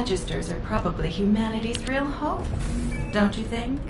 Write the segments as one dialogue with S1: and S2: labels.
S1: Magisters are probably humanity's real hope, don't you think?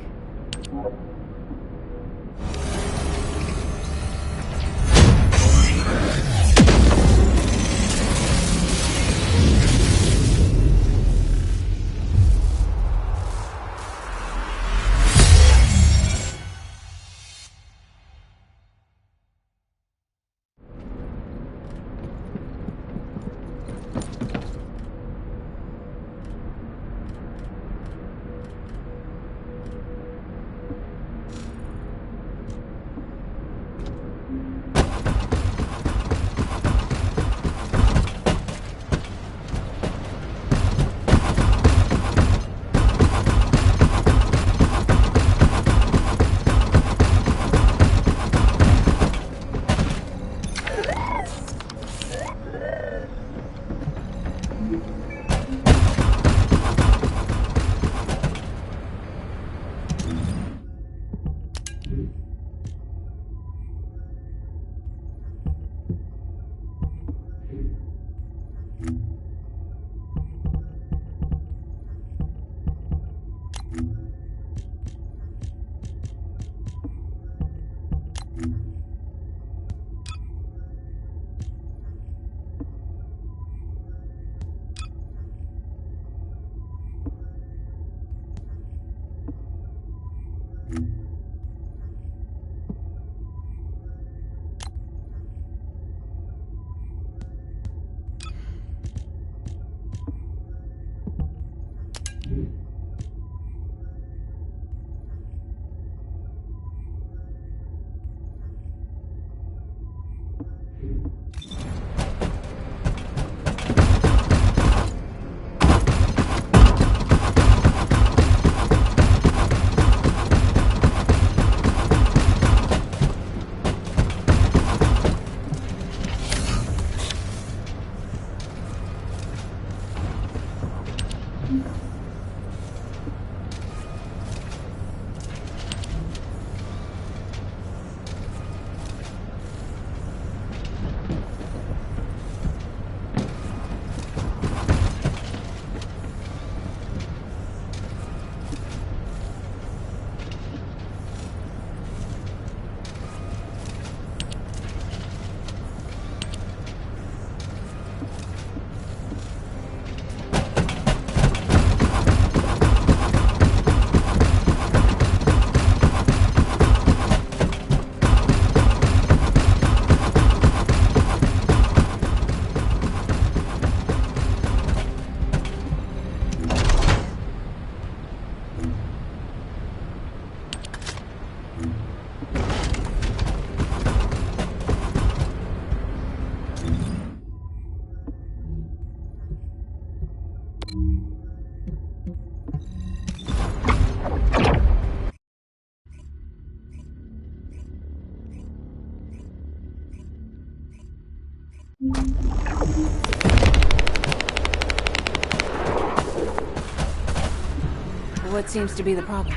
S2: What seems to be the problem?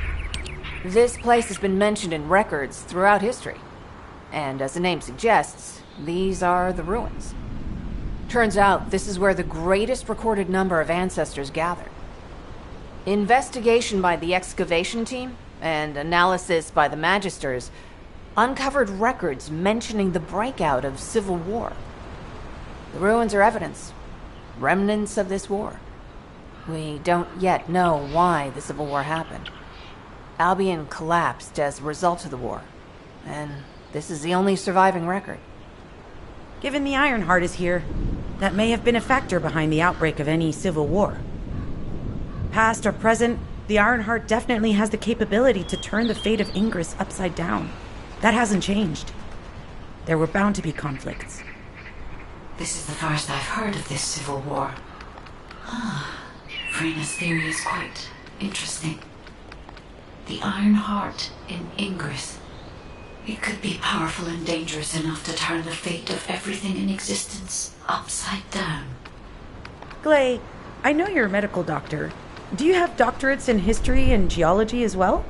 S2: This place has been mentioned in records throughout history. And as the name suggests, these are the ruins. Turns out this is where the greatest recorded number of ancestors gathered. Investigation by the excavation team and analysis by the Magisters uncovered records mentioning the breakout of civil war. The ruins are evidence, remnants of this war. We don't yet know why the Civil War happened. Albion collapsed as a result of the war, and this is the only surviving record.
S3: Given the Ironheart is here, that may have been a factor behind the outbreak of any civil war. Past or present, the Ironheart definitely has the capability to turn the fate of Ingress upside down. That hasn't changed. There were bound to be conflicts.
S1: This is the first I've heard of this civil war. Frena's theory is quite interesting. The Ironheart in Ingress. It could be powerful and dangerous enough to turn the fate of everything in existence upside down.
S3: Glay, I know you're a medical doctor. Do you have doctorates in history and geology as well?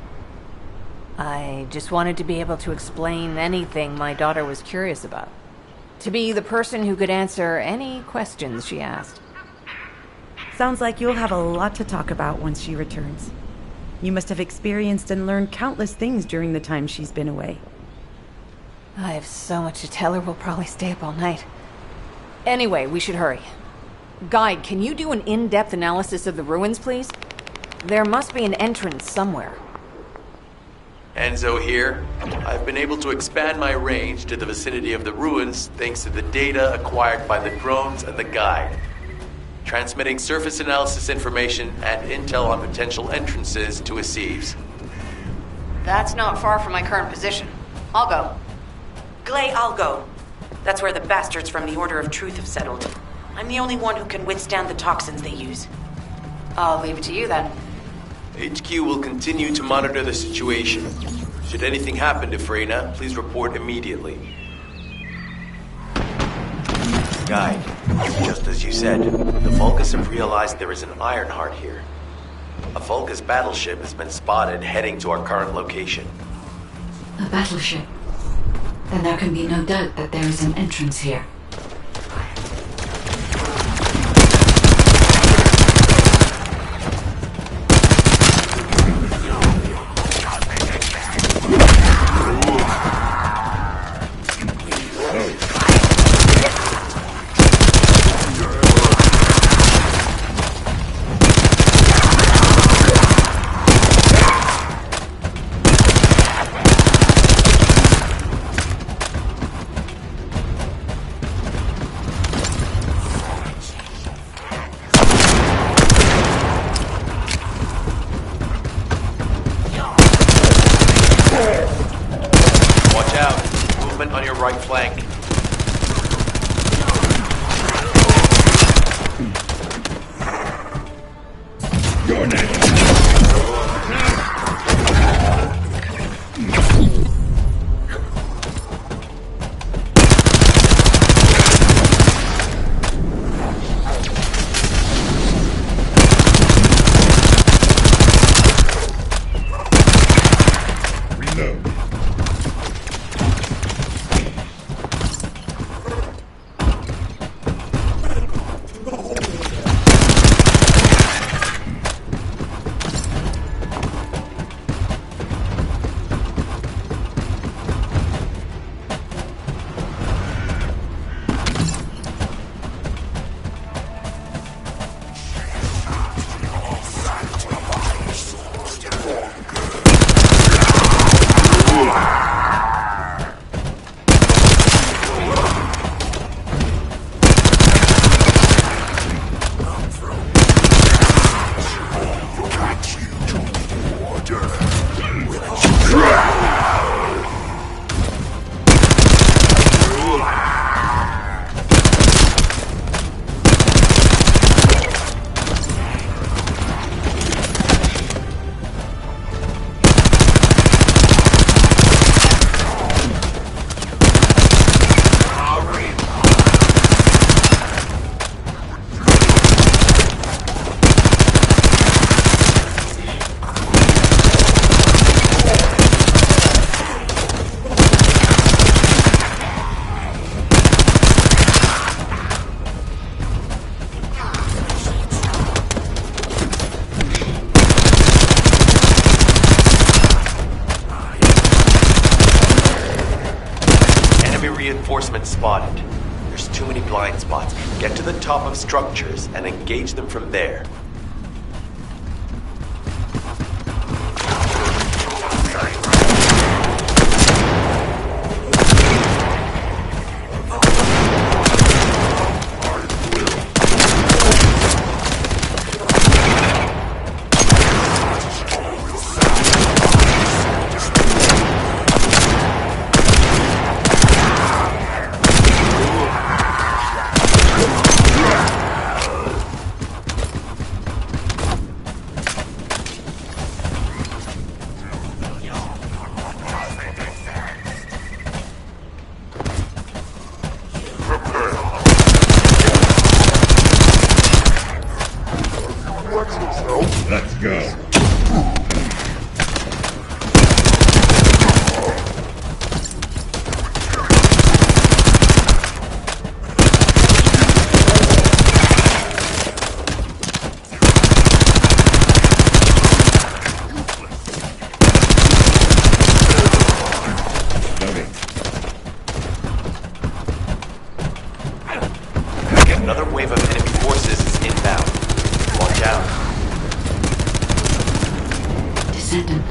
S2: I just wanted to be able to explain anything my daughter was curious about. To be the person who could answer any questions she asked.
S3: Sounds like you'll have a lot to talk about once she returns. You must have experienced and learned countless things during the time she's been away.
S2: I have so much to tell her, we'll probably stay up all night. Anyway, we should hurry. Guide, can you do an in-depth analysis of the ruins, please? There must be an entrance somewhere.
S4: Enzo here. I've been able to expand my range to the vicinity of the ruins thanks to the data acquired by the drones and the guide. Transmitting surface analysis information and intel on potential entrances to Aceves.
S2: That's not far from my current position. I'll go.
S3: Glay, I'll go. That's where the bastards from the Order of Truth have settled. I'm the only one who can withstand the toxins they use.
S2: I'll leave it to you then.
S4: HQ will continue to monitor the situation. Should anything happen to Freyna, please report immediately. Guide, just as you said, the Vulcus have realized there is an Ironheart here. A Vulcus battleship has been spotted heading to our current location.
S1: A battleship. Then there can be no doubt that there is an entrance here.
S4: On your right flank. Your name. Reinforcements spotted. There's too many blind spots. Get to the top of structures and engage them from there.
S5: Let's go.
S4: Another wave of enemy forces is inbound. Watch out.
S1: Descendant.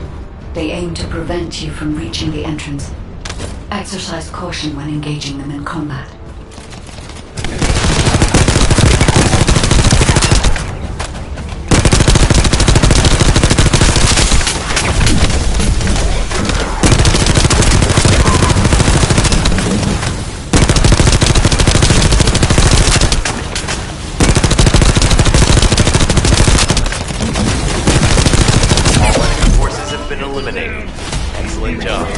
S1: They aim to prevent you from reaching the entrance. Exercise caution when engaging them in combat.
S4: Eliminated. Excellent job.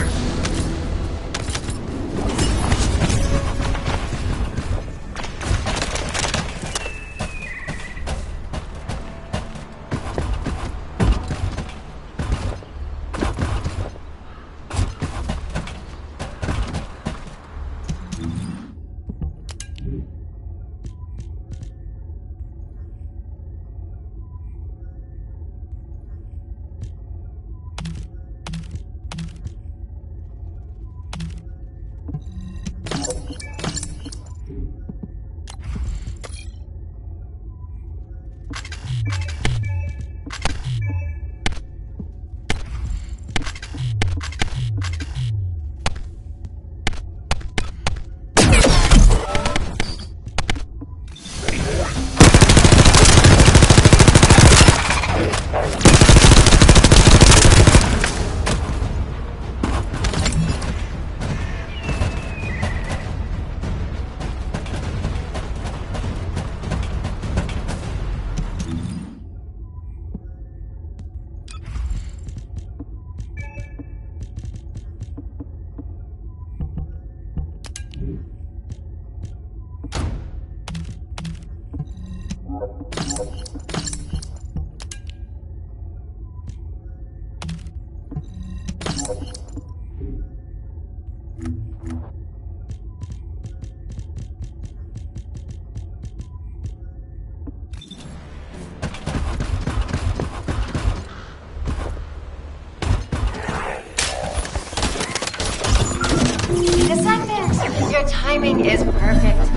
S6: Descendant, your timing is perfect.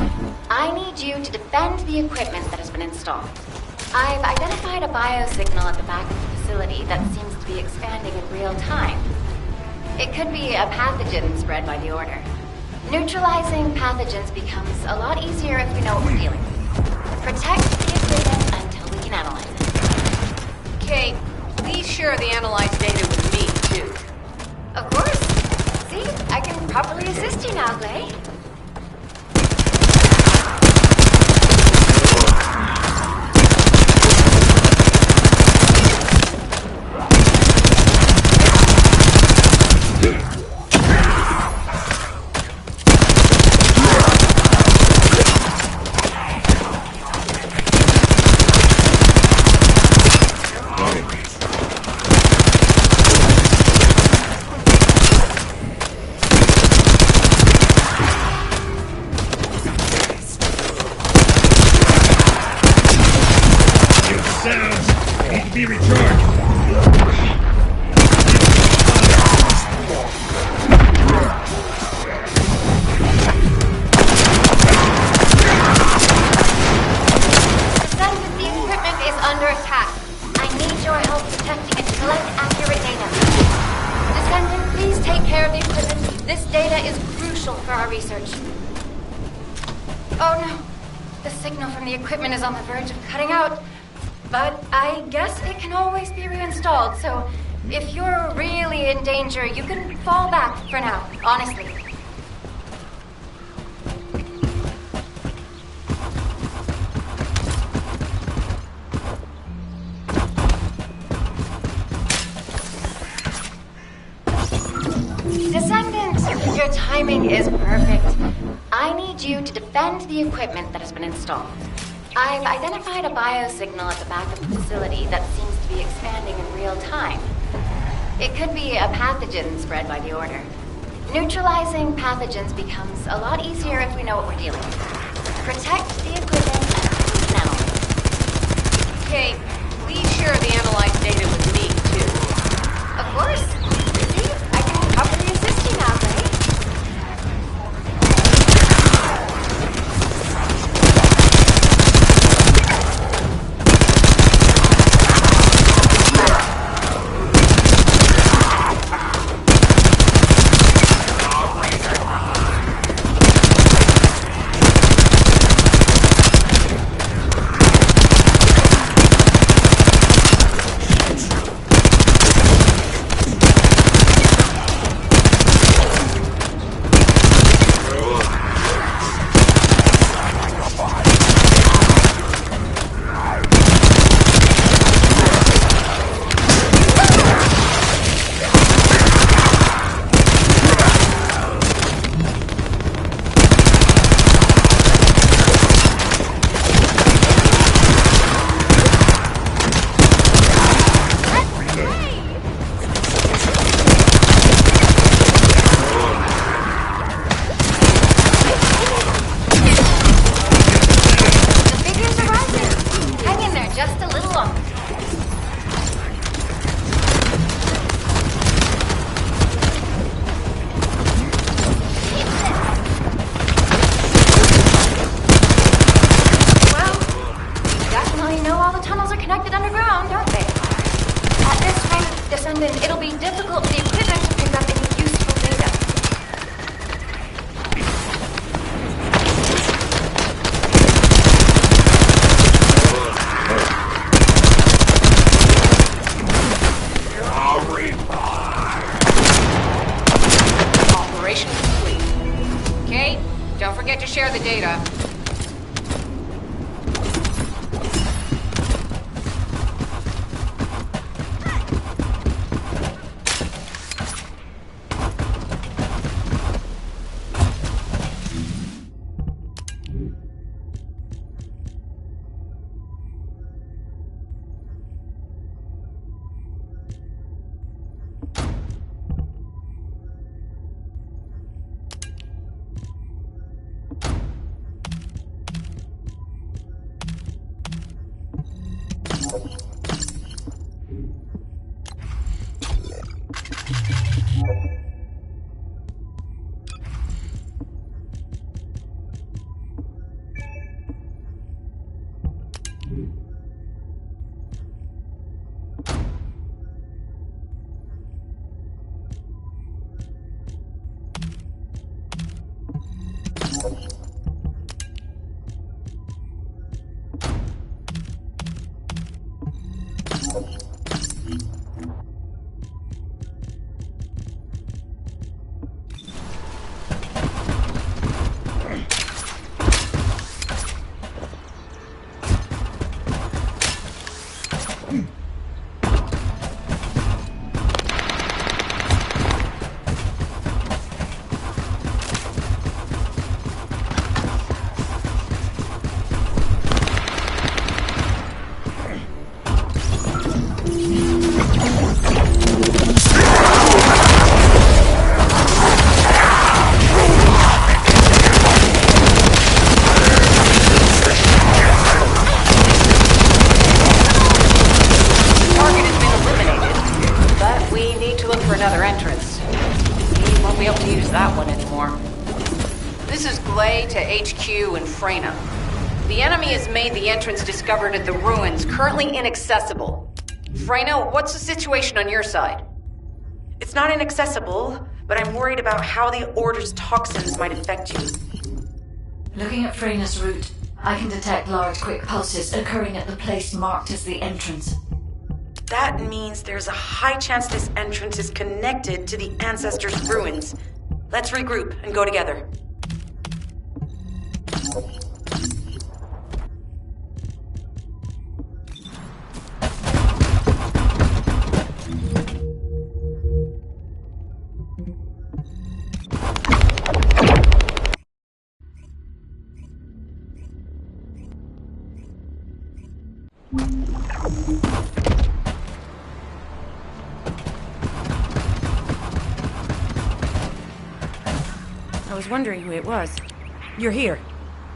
S6: I need you to defend the equipment that has been installed. I've identified a biosignal at the back of the facility that seems to be expanding in real time. It could be a pathogen spread by the Order. Neutralizing pathogens becomes a lot easier if we know what we're dealing with. Protect the equipment until we can analyze it.
S2: Kate, please share the analyzed data with me, too.
S6: Of course. See, I can properly assist you now, Clay.
S5: Be recharged.
S6: The equipment is under attack. I need your help protecting it to collect accurate data. Descendant, please take care of the equipment. This data is crucial for our research. Oh no. The signal from the equipment is on the verge of cutting out. But I guess it can always be reinstalled, so if you're really in danger, you can fall back for now, honestly. Descendant, your timing is perfect. I need you to defend the equipment that has been installed. I've identified a biosignal at the back of the facility that seems to be time. It could be a pathogen spread by the Order. Neutralizing pathogens becomes a lot easier if we know what we're dealing with. Protect the equipment and personnel.
S2: Kate, please share the analyzed data with me, too.
S6: Of course. See, I can probably assist you now, right? Descendant, it'll be difficult for the equipment to pick up any useful data.
S2: Operation complete. Kate, don't forget to share the data. The enemy has made the entrance discovered at the ruins currently inaccessible. Freyna, what's the situation on your side?
S3: It's not inaccessible, but I'm worried about how the Order's toxins might affect you.
S1: Looking at Freyna's route, I can detect large quick pulses occurring at the place marked as the entrance.
S3: That means there's a high chance this entrance is connected to the Ancestors' ruins. Let's regroup and go together. was wondering who it was. You're here.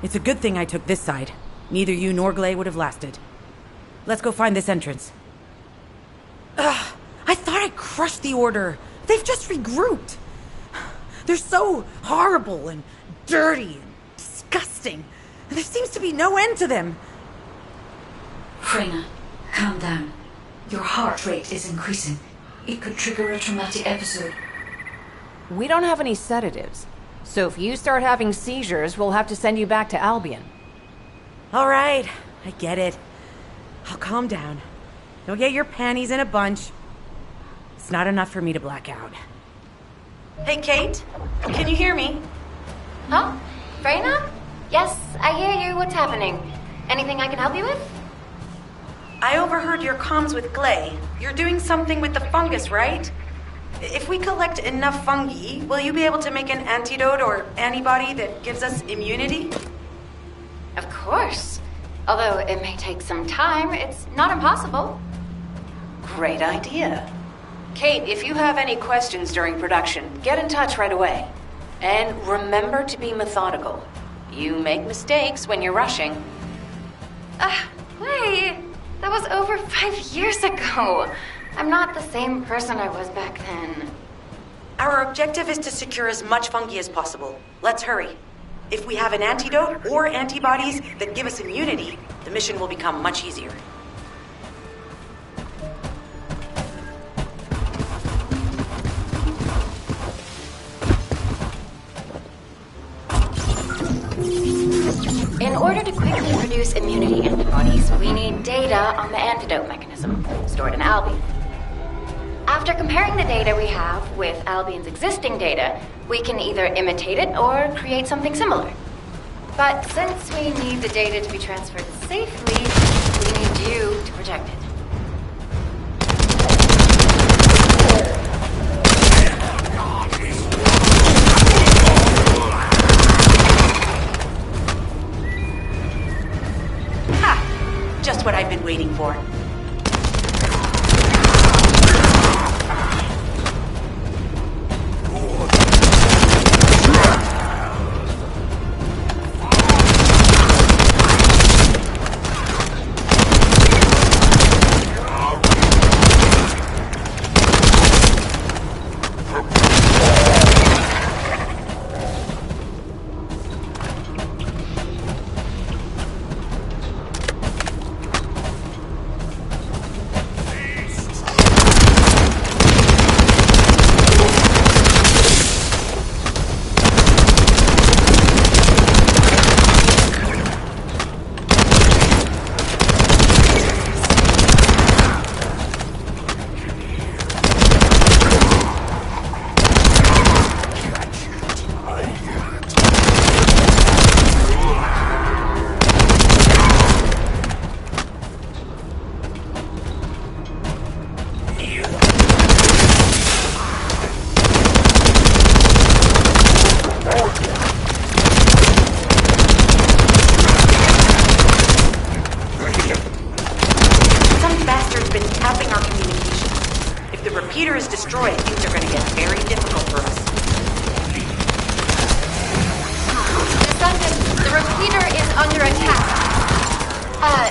S3: It's a good thing I took this side. Neither you nor Glay would have lasted. Let's go find this entrance. Ugh, I thought I crushed the Order. They've just regrouped. They're so horrible and dirty and disgusting. And there seems to be no end to them.
S1: Freyna, calm down. Your heart rate is increasing. It could trigger a traumatic episode.
S2: We don't have any sedatives. So if you start having seizures, we'll have to send you back to Albion.
S3: All right, I get it. I'll calm down. Don't get your panties in a bunch. It's not enough for me to black out. Hey, Kate? Can you hear me?
S6: Huh? Freyna? Yes, I hear you. What's happening? Anything I can help you with?
S3: I overheard your comms with Glay. You're doing something with the fungus, right? If we collect enough fungi, will you be able to make an antidote or antibody that gives us immunity?
S6: Of course. Although it may take some time, it's not impossible.
S7: Great idea. Kate, if you have any questions during production, get in touch right away. And remember to be methodical. You make mistakes when you're rushing.
S6: Wait. That was over 5 years ago. I'm not the same person I was back then.
S3: Our objective is to secure as much fungi as possible. Let's hurry. If we have an antidote or antibodies that give us immunity, the mission will become much easier.
S6: In order to quickly produce immunity antibodies, we need data on the antidote mechanism, stored in Albion. After comparing the data we have with Albion's existing data, we can either imitate it or create something similar. But since we need the data to be transferred safely, we need you to protect it.
S3: Just what I've been waiting for.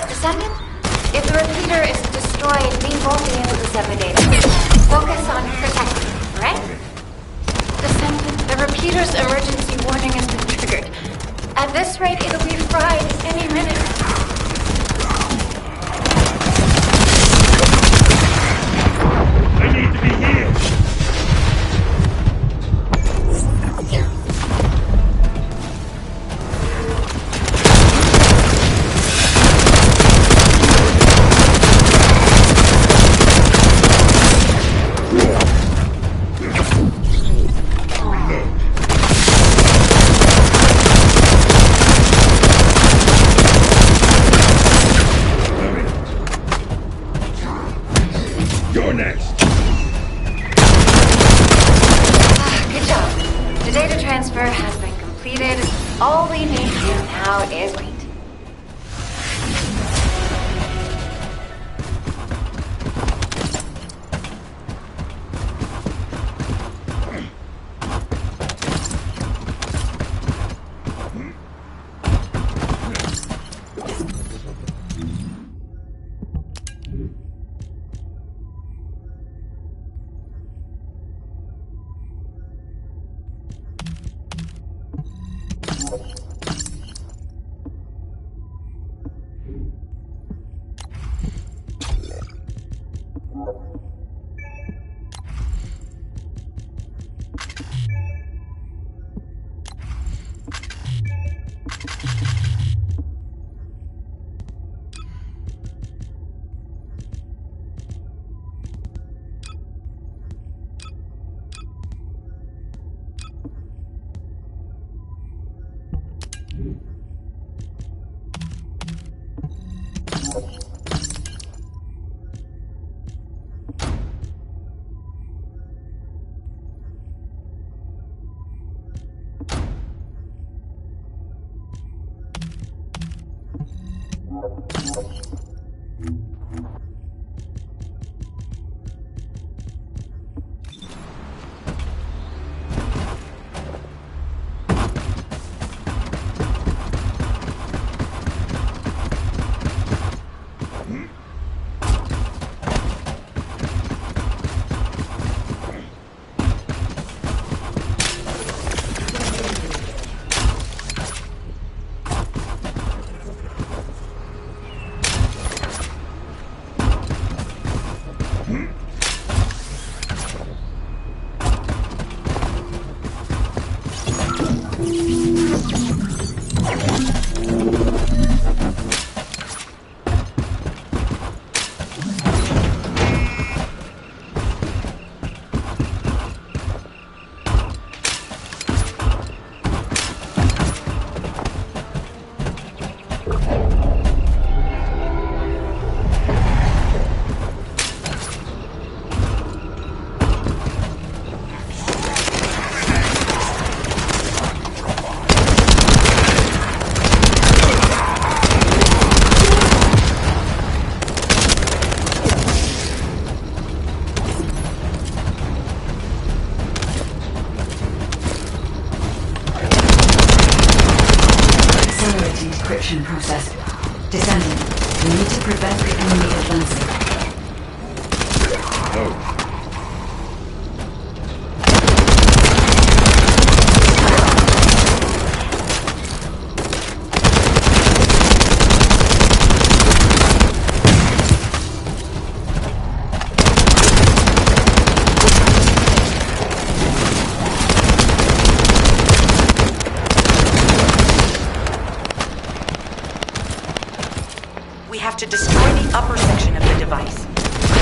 S6: Descendant? If the repeater is destroyed, we won't be able to send the data. Focus on protecting, right? Descendant, the repeater's emergency warning has been triggered. At this rate, it'll be fried any minute.
S5: I need to be here! You're next!
S6: Good job. The data transfer has been completed. All we need to do now is wait.
S1: Decryption process. Descendant, we need to prevent the enemy advancing.
S5: No.
S3: We have to destroy the upper section of the device.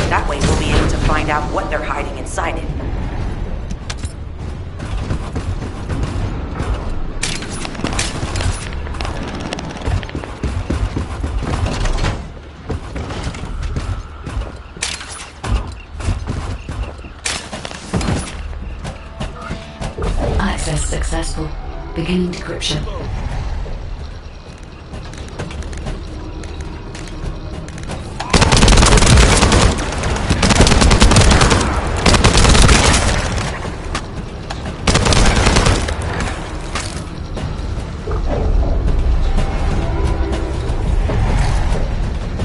S3: That way we'll be able to find out what they're hiding inside it.
S1: Access successful. Beginning decryption.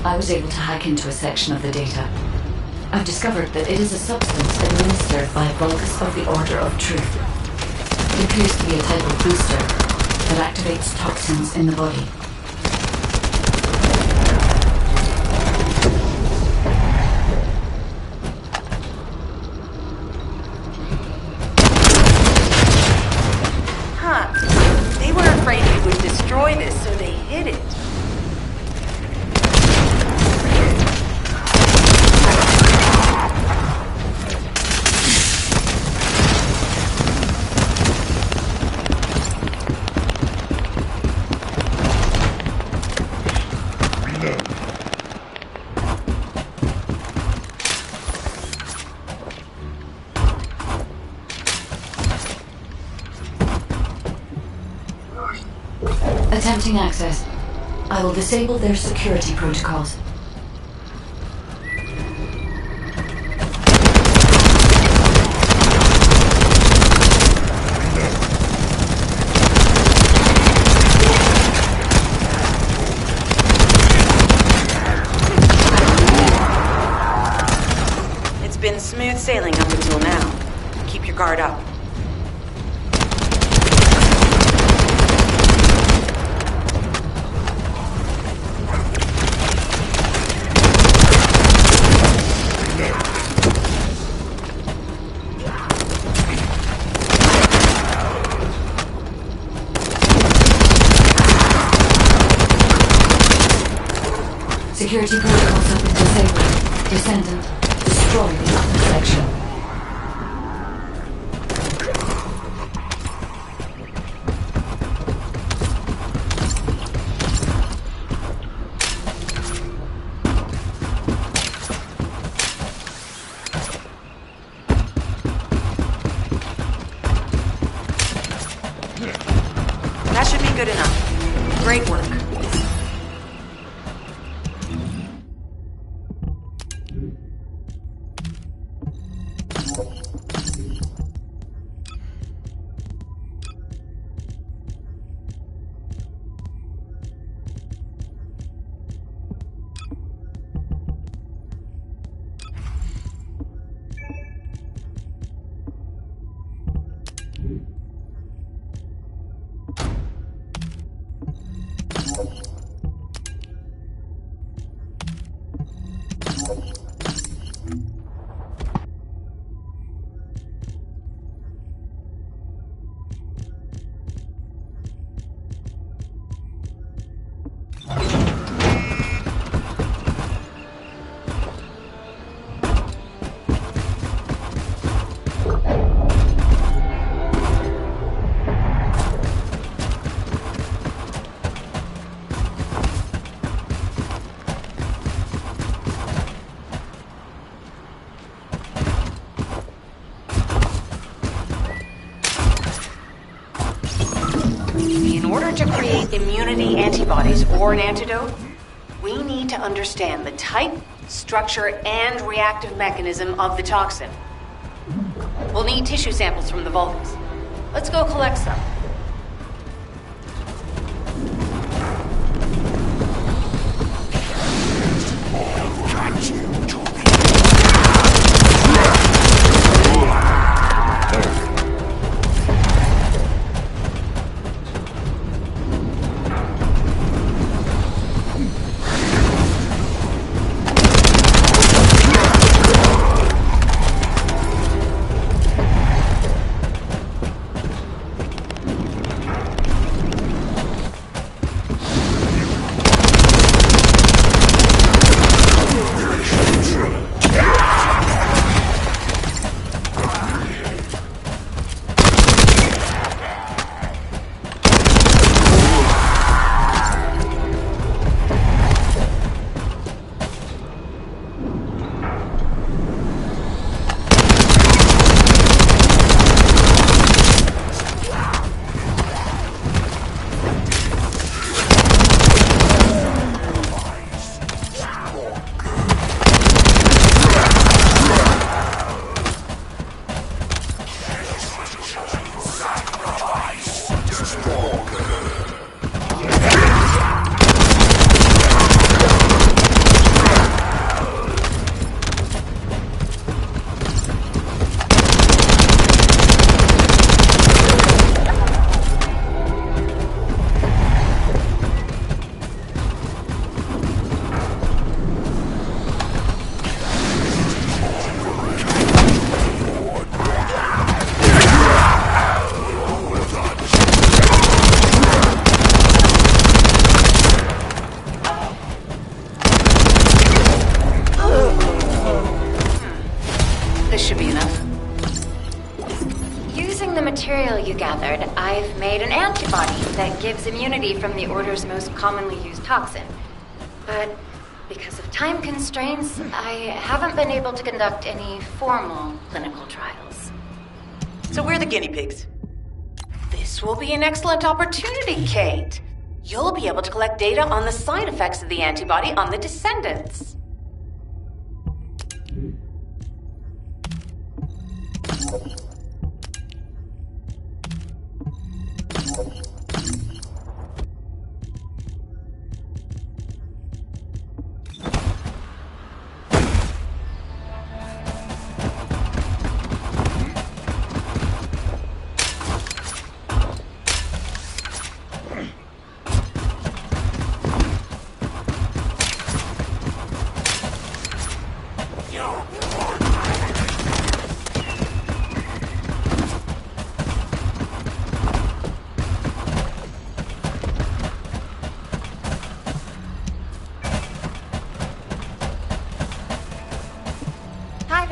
S1: I was able to hack into a section of the data. I've discovered that it is a substance administered by Vulgus of the Order of Truth. It appears to be a type of booster that activates toxins in the body.
S7: Huh. They were afraid we would destroy this, so they hid it.
S1: Attempting access. I will disable their security protocols.
S3: It's been smooth sailing up until now. Keep your guard up.
S1: Security protocols have been disabled. Descendant, destroy the upper section.
S7: That should be good enough. Great work. In order to create immunity antibodies or an antidote, we need to understand the type, structure, and reactive mechanism of the toxin. We'll need tissue samples from the Vulcans. Let's go collect some. This should be enough.
S6: Using the material you gathered, I've made an antibody that gives immunity from the Order's most commonly used toxin. But because of time constraints, I haven't been able to conduct any formal clinical trials.
S7: So we're the guinea pigs. This will be an excellent opportunity, Kate. You'll be able to collect data on the side effects of the antibody on the Descendants.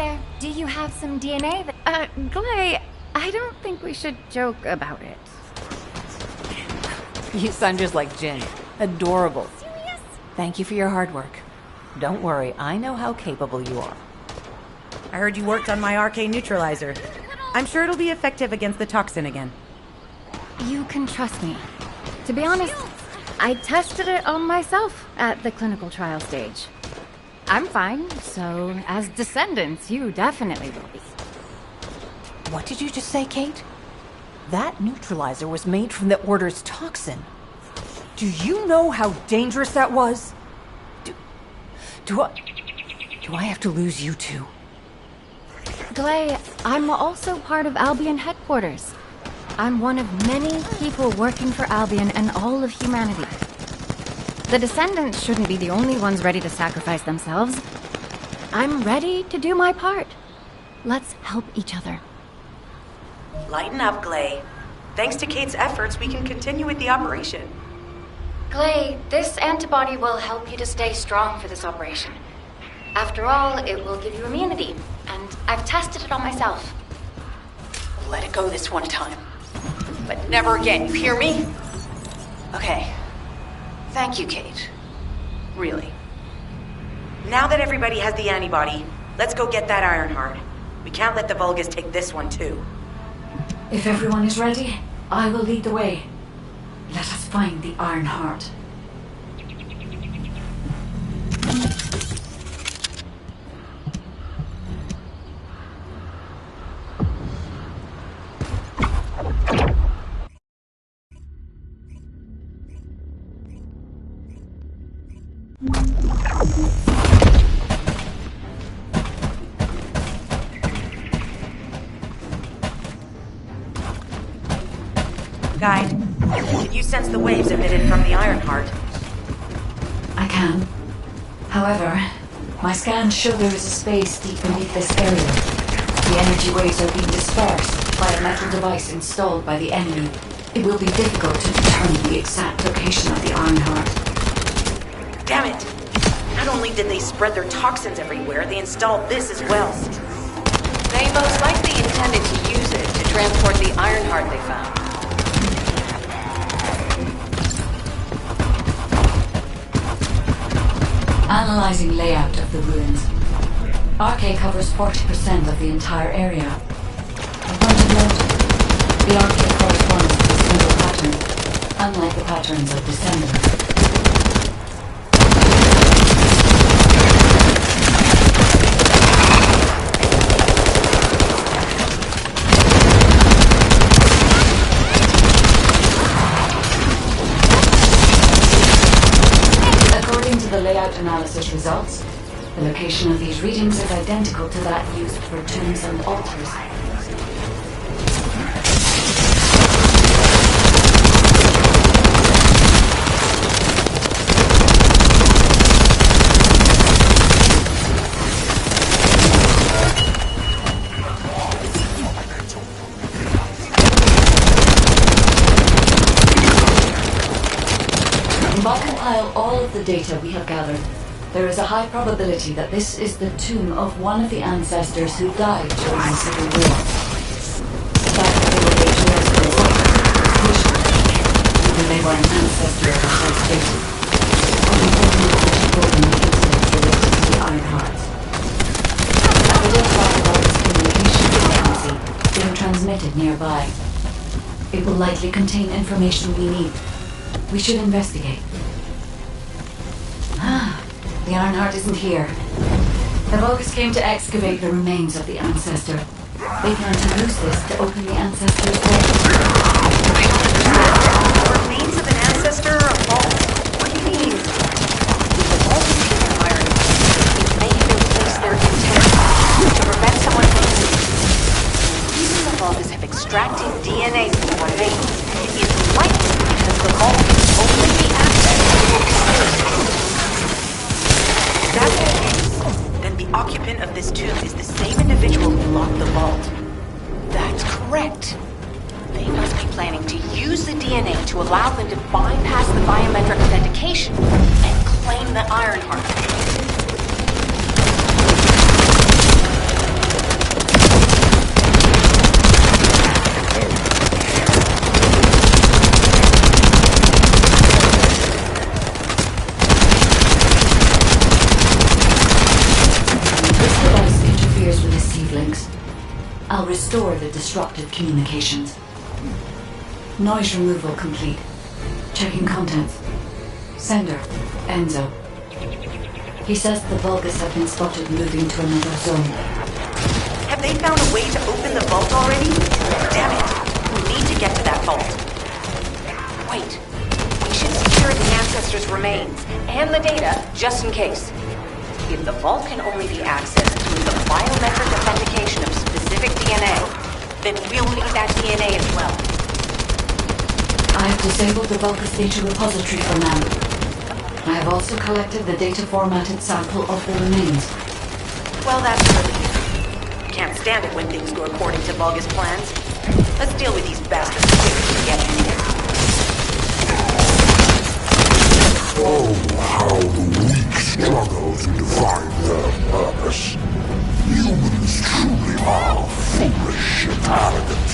S6: there. Do you have some DNA that...
S8: Glay, I don't think we should joke about it.
S2: You sound just like Jin. Adorable. Thank you for your hard work. Don't worry, I know how capable you are.
S3: I heard you worked on my arcane neutralizer. I'm sure it'll be effective against the toxin again.
S8: You can trust me. To be honest, I tested it on myself at the clinical trial stage. I'm fine, so as Descendants, you definitely will be.
S2: What did you just say, Kate? That neutralizer was made from the Order's toxin. Do you know how dangerous that was? Do I have to lose you too?
S8: Glay, I'm also part of Albion headquarters. I'm one of many people working for Albion and all of humanity. The Descendants shouldn't be the only ones ready to sacrifice themselves. I'm ready to do my part. Let's help each other.
S3: Lighten up, Glay. Thanks to Kate's efforts, we can continue with the operation.
S6: Glay, this antibody will help you to stay strong for this operation. After all, it will give you immunity, and I've tested it on myself.
S7: Let it go this one time. But never again, you hear me? Okay. Thank you, Kate. Really.
S3: Now that everybody has the antibody, let's go get that Ironheart. We can't let the Vulgus take this one, too.
S1: If everyone is ready, I will lead the way. Let us find the Iron Heart.
S3: Guide, can you sense the waves emitted from the Ironheart?
S1: I can. However, my scans show there is a space deep beneath this area. The energy waves are being dispersed by a metal device installed by the enemy. It will be difficult to determine the exact location of the Iron Heart.
S3: Damn it! Not only did they spread their toxins everywhere, they installed this as well.
S7: They most likely intended to use it to transport the Ironheart they found.
S1: Analyzing layout of the ruins. RK covers 40% of the entire area. A point of note, the RK corresponds to a single pattern, unlike the patterns of Descendant. The layout analysis results, the location of these readings is identical to that used for tombs and altars. If I compile all of the data we have gathered, there is a high probability that this is the tomb of one of the ancestors who died during the Civil War. The fact that they were H.U.S. is crucial. Either they were an ancestor of the High State, or important information related to the Iron Hearts. Evidence about this communication frequency being transmitted nearby. It will likely contain information we need. We should investigate. The Iron Heart isn't here. The Vulgus came to excavate the remains of the ancestor. They plan to use this to open the ancestor's grave.
S3: The remains of an ancestor are false. What do you mean?
S7: The vault is hidden in iron. It may have been placed there intentionally to prevent someone from seeing. The reason the Vulgus have extracted DNA from the remains is likely because the vault can only be accessed through conspiracy.
S3: If that's the case, then the occupant of this tomb is the same individual who locked the vault.
S7: That's correct. They must be planning to use the DNA to allow them to bypass the biometric authentication and claim the Ironheart.
S1: links. I'll restore the disrupted communications. Noise removal complete. Checking contents. Sender, Enzo. He says the Vulgus have been spotted moving to another zone.
S3: Have they found a way to open the vault already? Damn it! We need to get to that vault.
S7: Wait. We should secure the Ancestors' remains and the data, just in case. If the vault can only be accessed through the biometric authentication of specific DNA, then we'll need that DNA as well.
S1: I have disabled the Vulgus data repository for now. I have also collected the data-formatted sample of the remains.
S3: Well, that's relief. Can't stand it when things go according to Vulgus plans. Let's deal with these bastards quick and get in here.
S9: Oh, how the weak struggle to define their purpose. Humans truly are foolish and arrogant.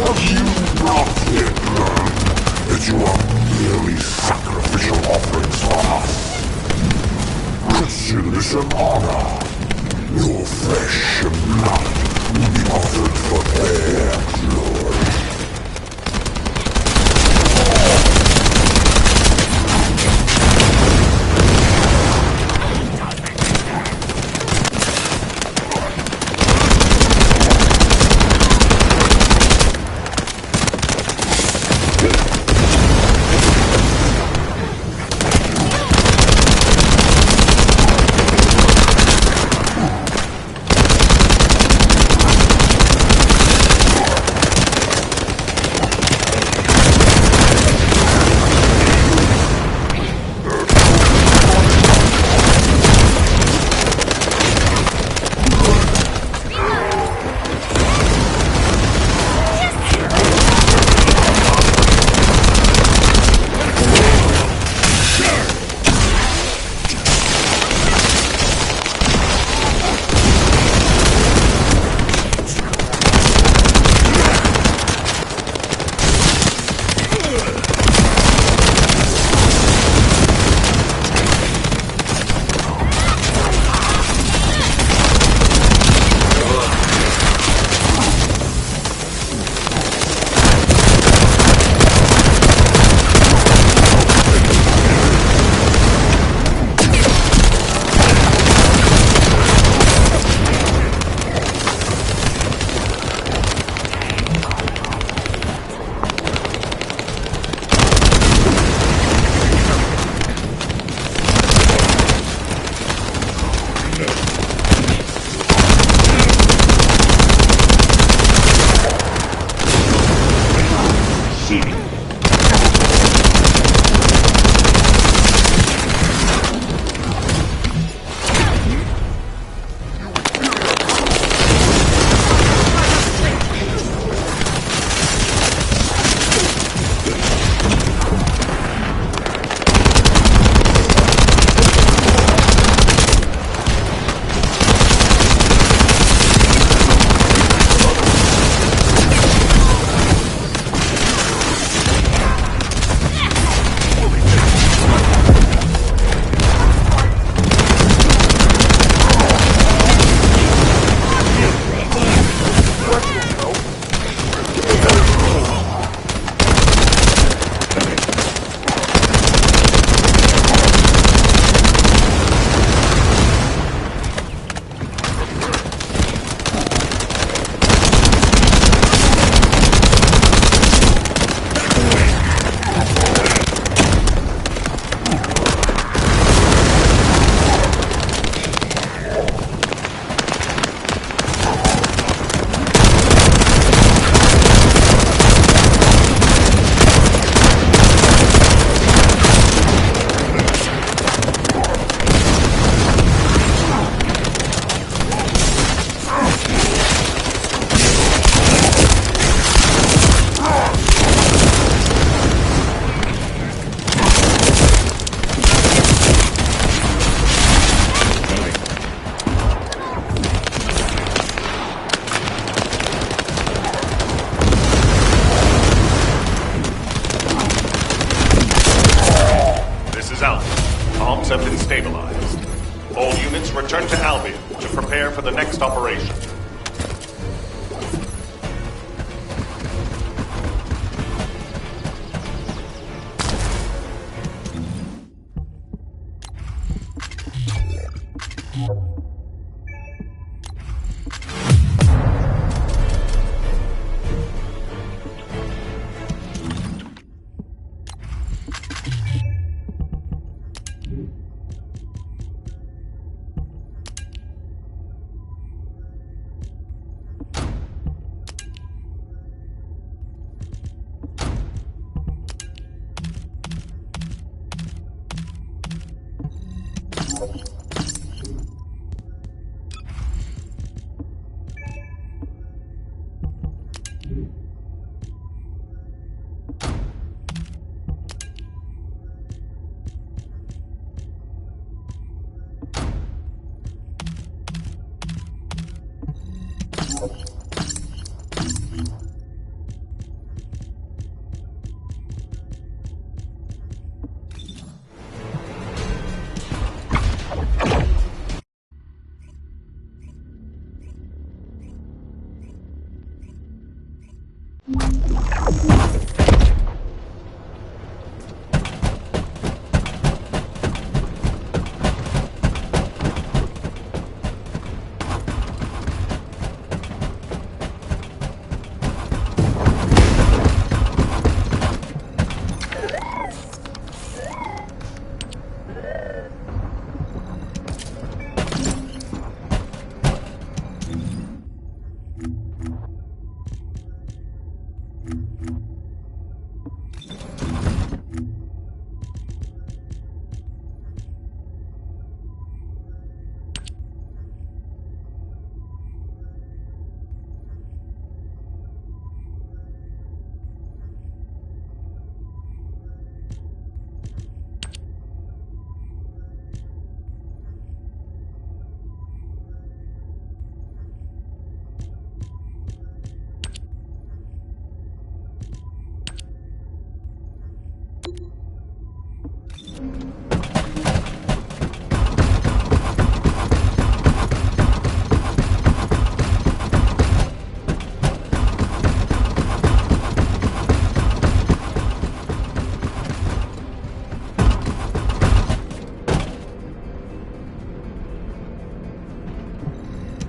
S9: Have you not yet learned that you are merely sacrificial offerings for us? Consider this an honor. Your flesh and blood will be offered for their glory.
S10: Comms have been stabilized. All units return to Albion to prepare for the next operation.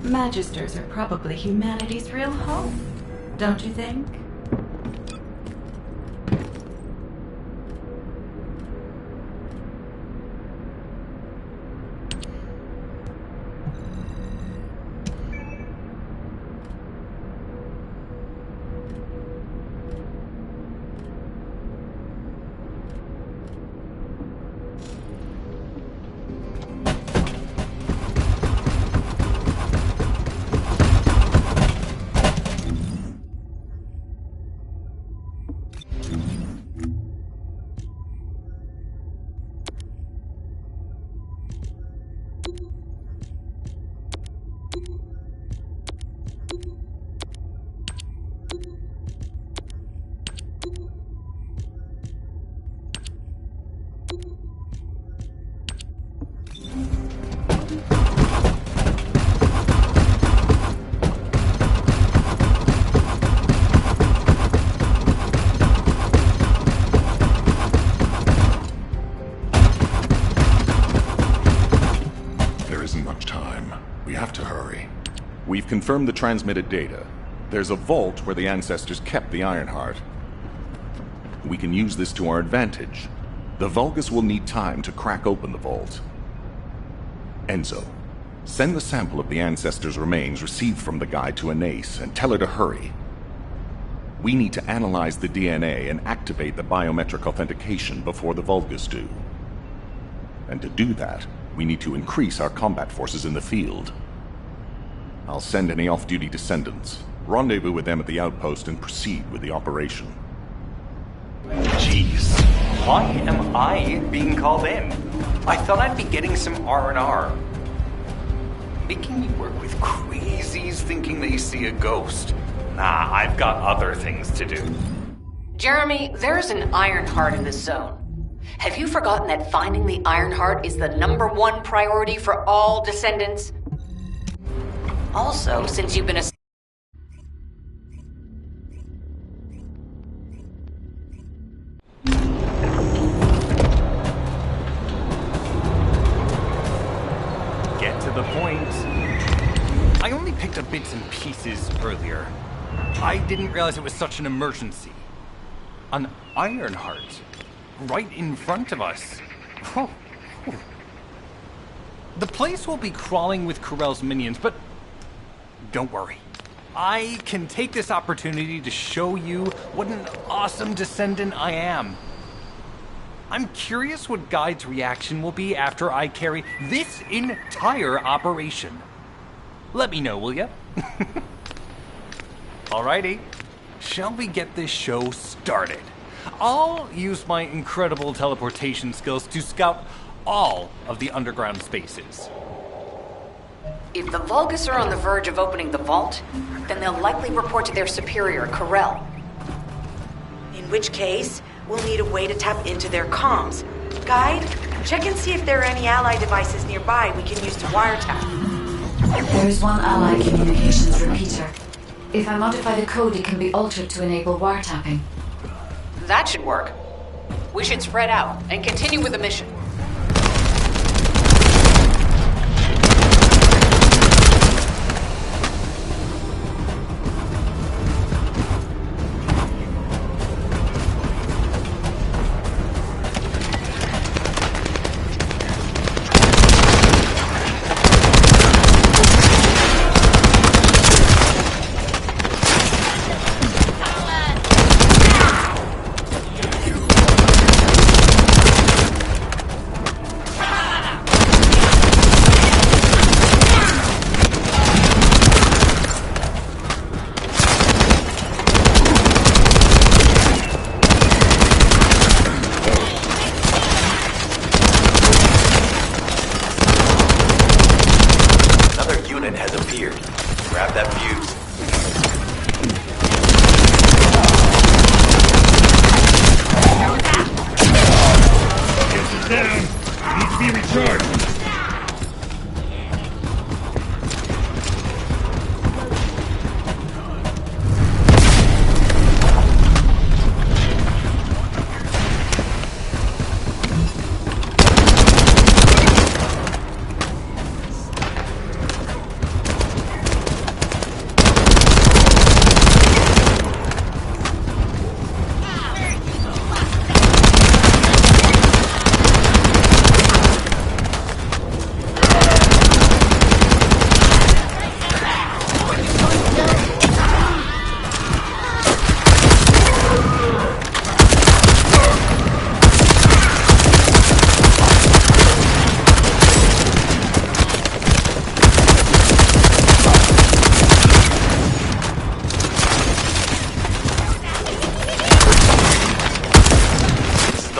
S10: Magisters are probably humanity's real home, don't you think?
S11: We've confirmed the transmitted data. There's a vault where the ancestors kept the Ironheart. We can use this to our advantage. The Vulgus will need time to crack open the vault. Enzo, send the sample of the ancestors' remains received from the guide to Anais and tell her to hurry. We need to analyze the DNA and activate the biometric authentication before the Vulgus do. And to do that, we need to increase our combat forces in the field. I'll send any off-duty descendants, rendezvous with them at the outpost, and proceed with the operation.
S12: Jeez, why am I being called in? I thought I'd be getting some R&R. Making me work with crazies thinking they see a ghost. Nah, I've got other things to do.
S7: Jeremy, there's an Ironheart in this zone. Have you forgotten that finding the Ironheart is the #1 priority for all Descendants? Also, since you've been
S12: Get to the point. I only picked up bits and pieces earlier. I didn't realize it was such an emergency. An Ironheart. Right in front of us. Oh. The place will be crawling with Corell's minions, but don't worry. I can take this opportunity to show you what an awesome Descendant I am. I'm curious what Guide's reaction will be after I carry this entire operation. Let me know, will ya? Alrighty. Shall we get this show started? I'll use my incredible teleportation skills to scout all of the underground spaces.
S7: If the Vulgus are on the verge of opening the vault, then they'll likely report to their superior, Corell.
S3: In which case, we'll need a way to tap into their comms. Guide, check and see if there are any ally devices nearby we can use to wiretap.
S1: There is one ally communications repeater. If I modify the code, it can be altered to enable wiretapping.
S7: That should work. We should spread out and continue with the mission.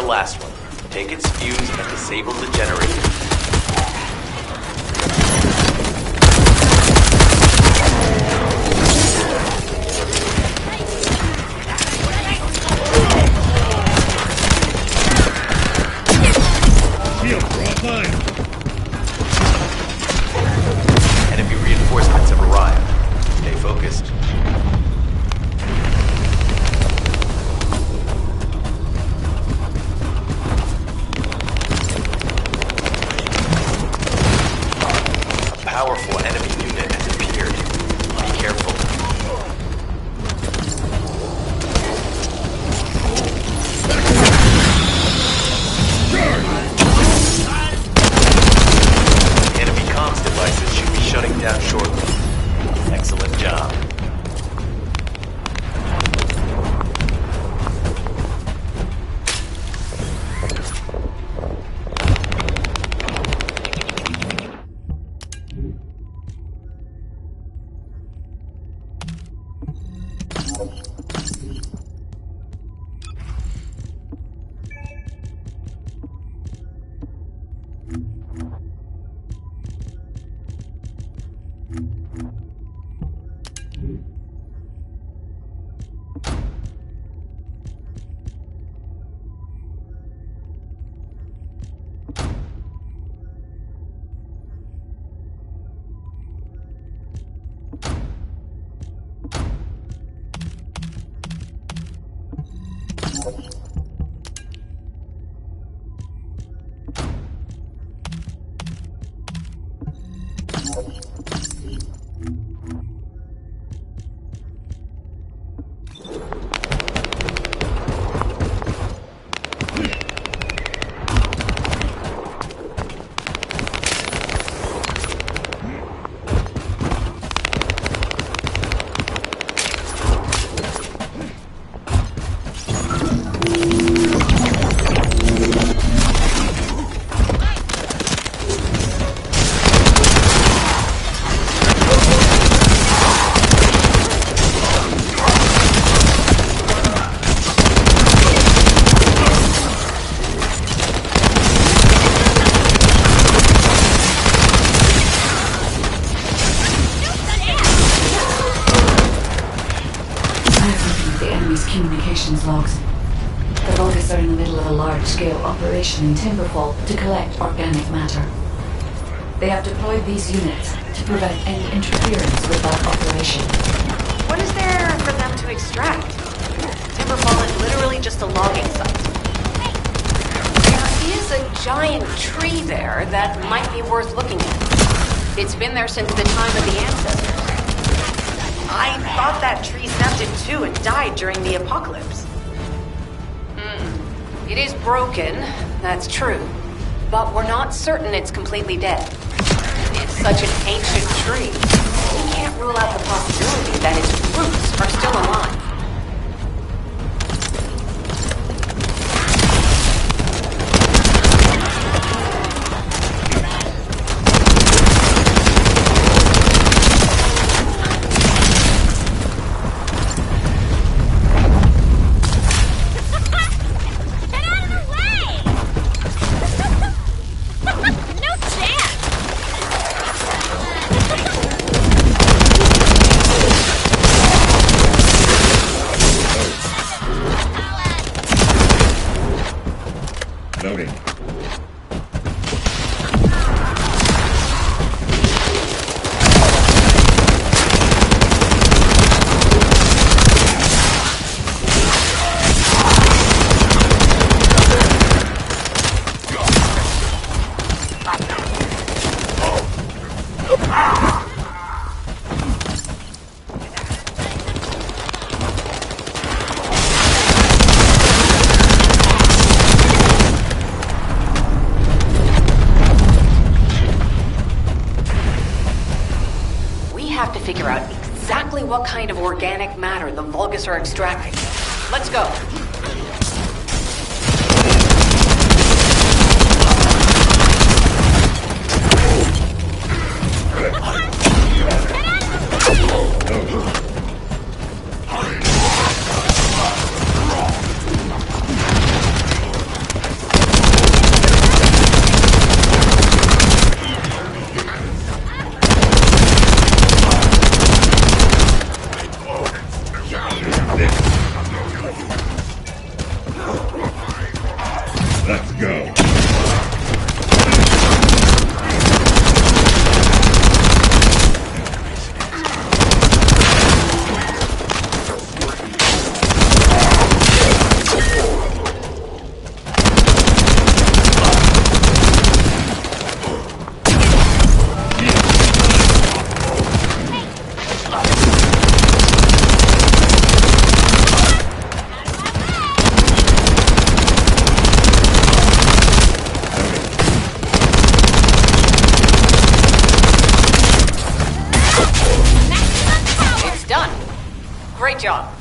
S4: Last one. Take its fuse and disable the generator. Enemy reinforcements have arrived. Stay focused. Powerful enemy unit has appeared. Be careful. Enemy comms devices should be shutting down shortly. Excellent job.
S1: these communications logs. The Vulgus are in the middle of a large-scale operation in Timberfall to collect organic matter. They have deployed these units to prevent any interference with that operation.
S7: What is there for them to extract? Timberfall is literally just a logging site. There is a giant tree there that might be worth looking at. It's been there since the time of the ancestors. I thought that tree snapped in two and died during the apocalypse. It is broken, that's true. But we're not certain it's completely dead. It's such an ancient tree. We can't rule out the possibility that its roots are still alive.
S5: Loading.
S7: Figure out exactly what kind of organic matter the Vulgus are extracting. Let's go.
S5: Let's go.
S7: Great job.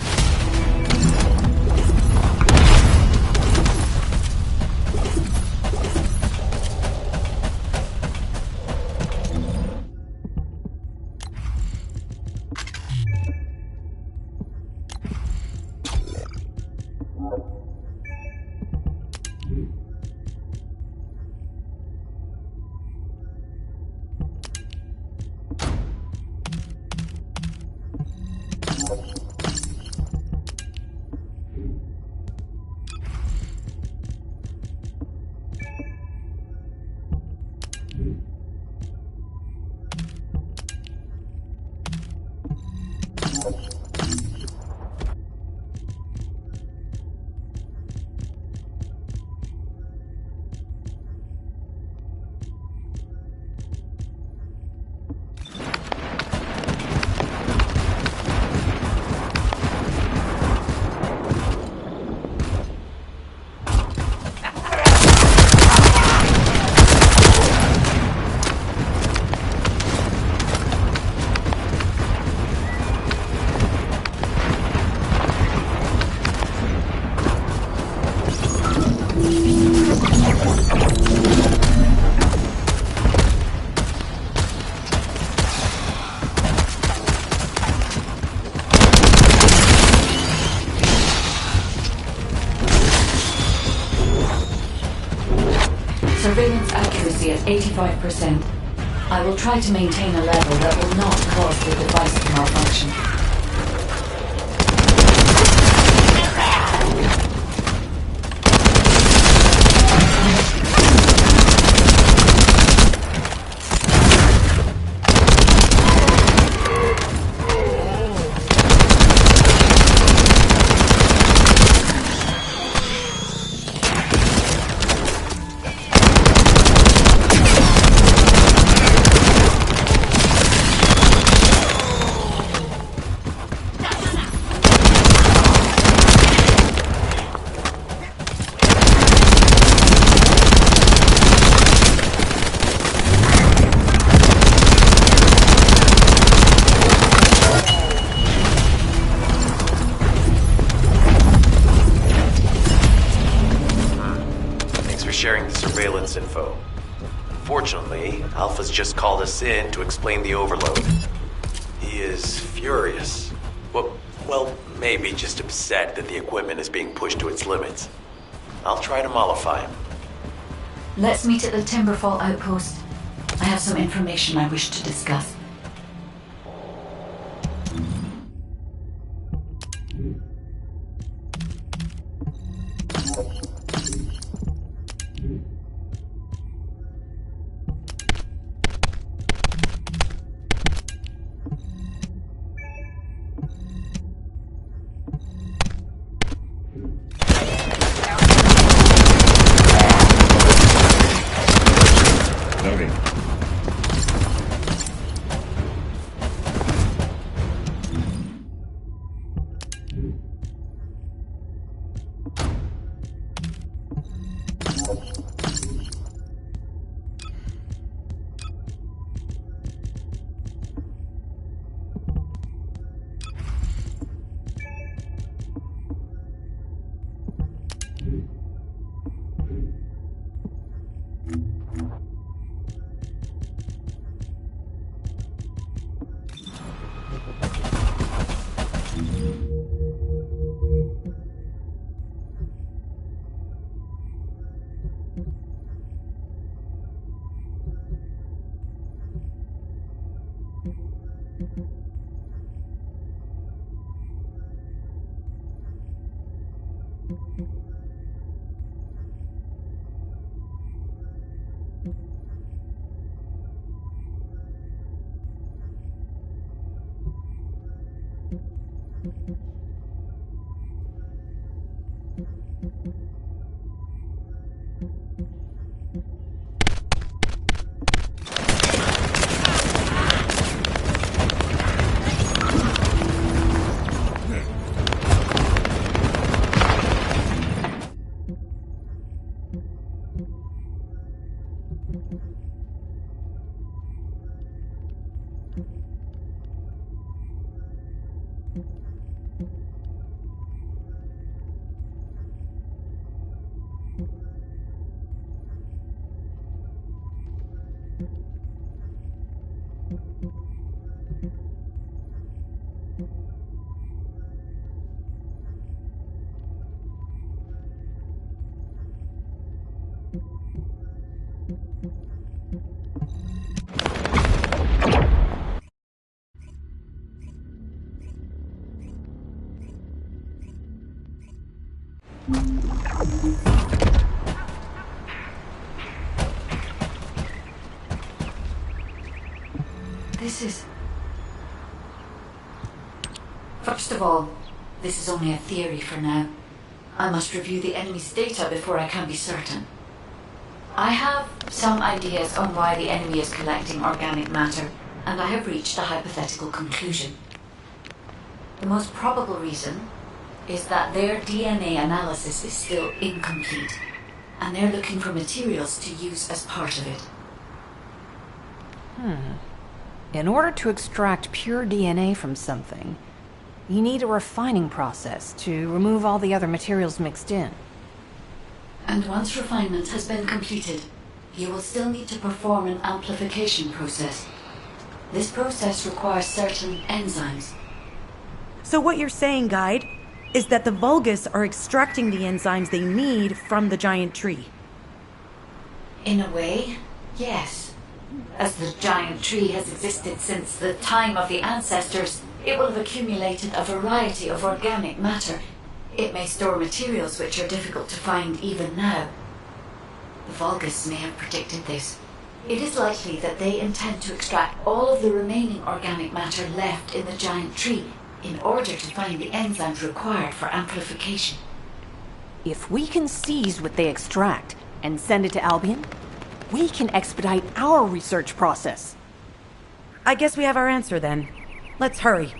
S1: Surveillance accuracy at 85%. I will try to maintain a level that will not cause the device to malfunction.
S4: surface info. Unfortunately, Alpha's just called us in to explain the overload. He is furious. Well, maybe just upset that the equipment is being pushed to its limits. I'll try to mollify him.
S1: Let's meet at the Timberfall outpost. I have some information I wish to discuss.
S5: Loading.
S1: First of all, this is only a theory for now. I must review the enemy's data before I can be certain. I have some ideas on why the enemy is collecting organic matter, and I have reached a hypothetical conclusion. The most probable reason is that their DNA analysis is still incomplete, and they're looking for materials to use as part of it.
S2: In order to extract pure DNA from something, you need a refining process to remove all the other materials mixed in.
S1: And once refinement has been completed, you will still need to perform an amplification process. This process requires certain enzymes.
S3: So what you're saying, Guide, is that the Vulgus are extracting the enzymes they need from the giant tree.
S1: In a way, yes. As the giant tree has existed since the time of the ancestors, it will have accumulated a variety of organic matter. It may store materials which are difficult to find even now. The Vulgus may have predicted this. It is likely that they intend to extract all of the remaining organic matter left in the giant tree in order to find the enzymes required for amplification.
S2: If we can seize what they extract and send it to Albion, we can expedite our research process.
S3: I guess we have our answer then. Let's hurry.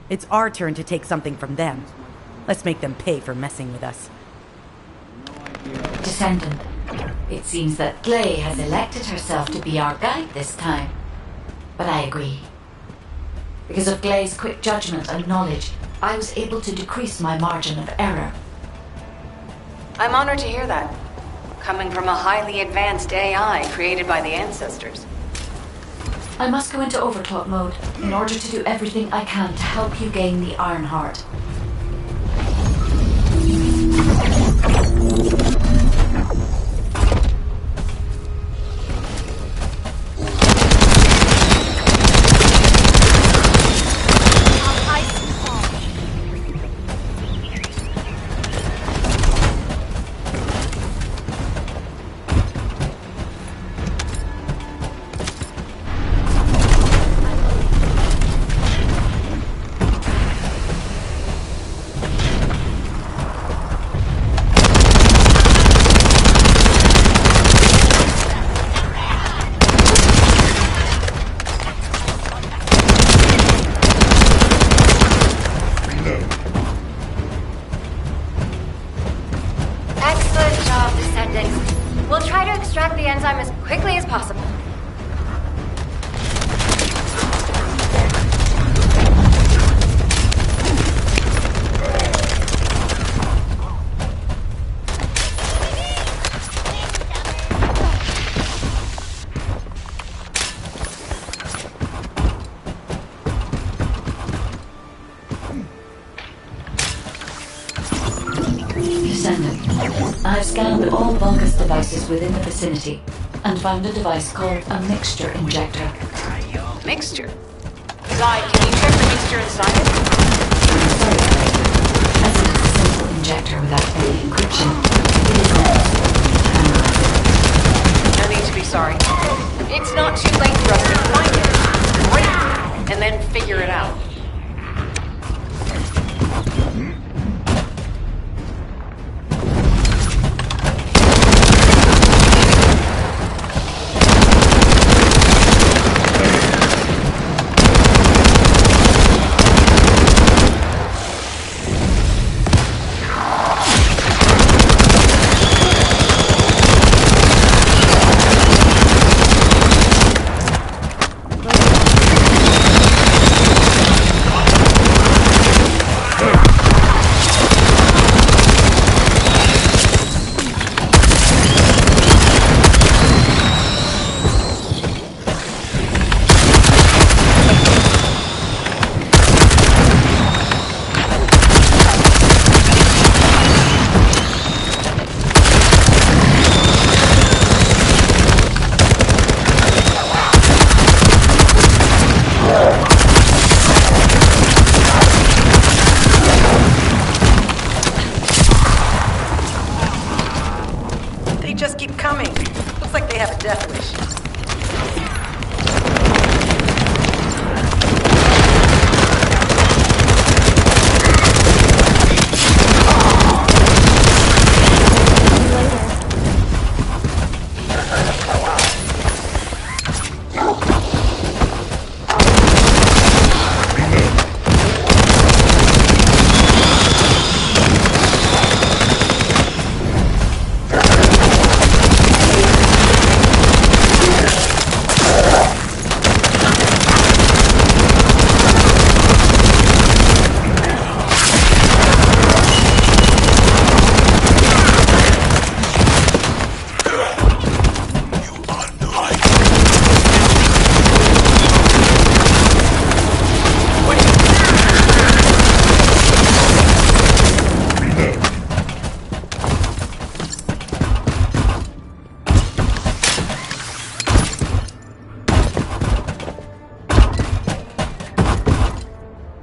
S3: It's our turn to take something from them. Let's make them pay for messing with us.
S1: Descendant, it seems that Glay has elected herself to be our guide this time. But I agree. Because of Glay's quick judgment and knowledge, I was able to decrease my margin of error.
S7: I'm honored to hear that. coming from a highly advanced AI created by the ancestors.
S1: I must go into overclock mode in order to do everything I can to help you gain the Iron Heart.
S6: Excellent job, Descendant. We'll try to extract the enzyme as quickly as possible.
S1: Descendant, I've scanned all Vulgus devices within the vicinity and found a device called a mixture injector.
S7: Mixture? Guy, can you check the mixture inside it?
S1: I'm sorry, Clay. As it is a simple injector without any encryption, it is not possible to analyze it.
S7: No need to be sorry. It's not too late for us to find it, break it, and then figure it out.
S3: Just keep coming. Looks like they have a death wish.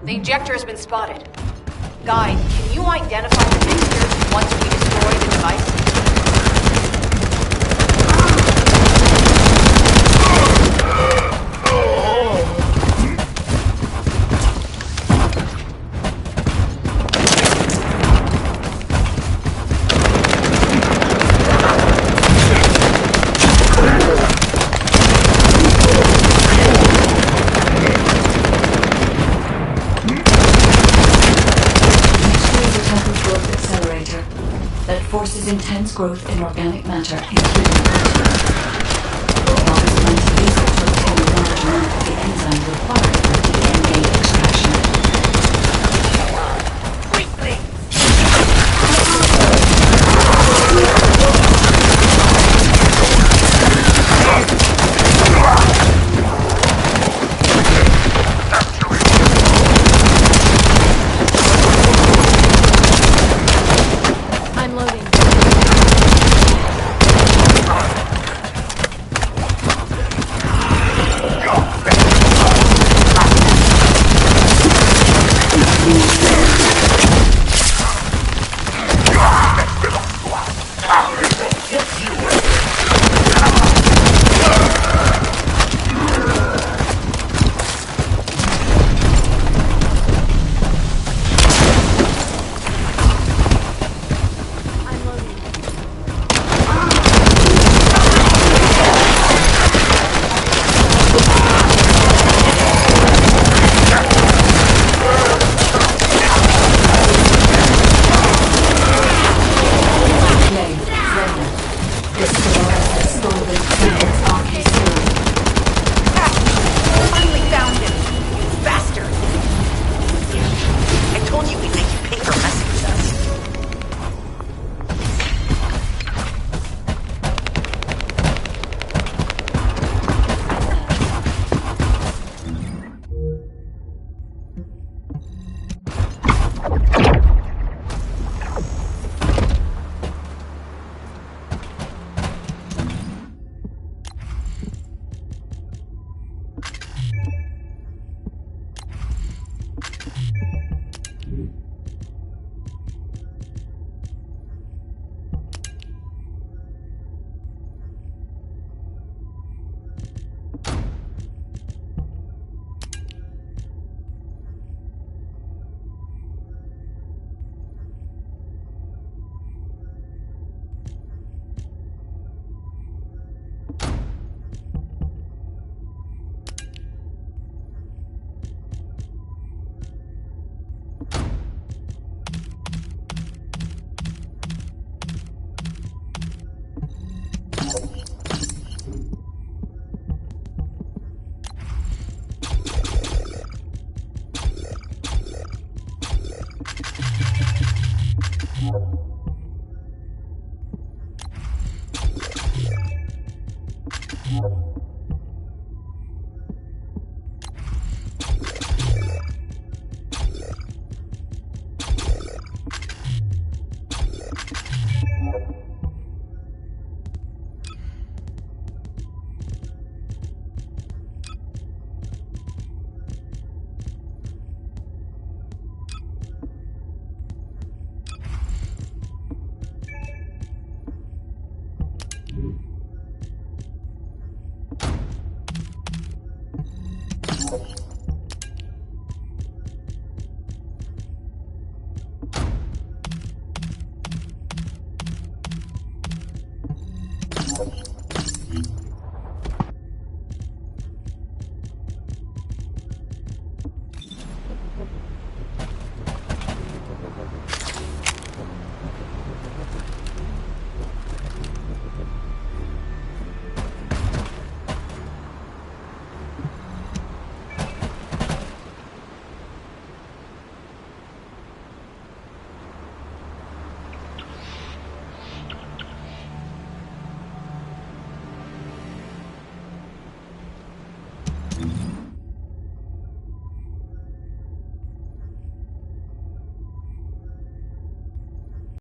S7: The injector has been spotted. Guy, can you identify the mixture once we destroy the device?
S1: Forces intense growth in organic matter, including protein. August plans to use it to obtain a large amount of the enzyme required for DNA extraction.
S3: you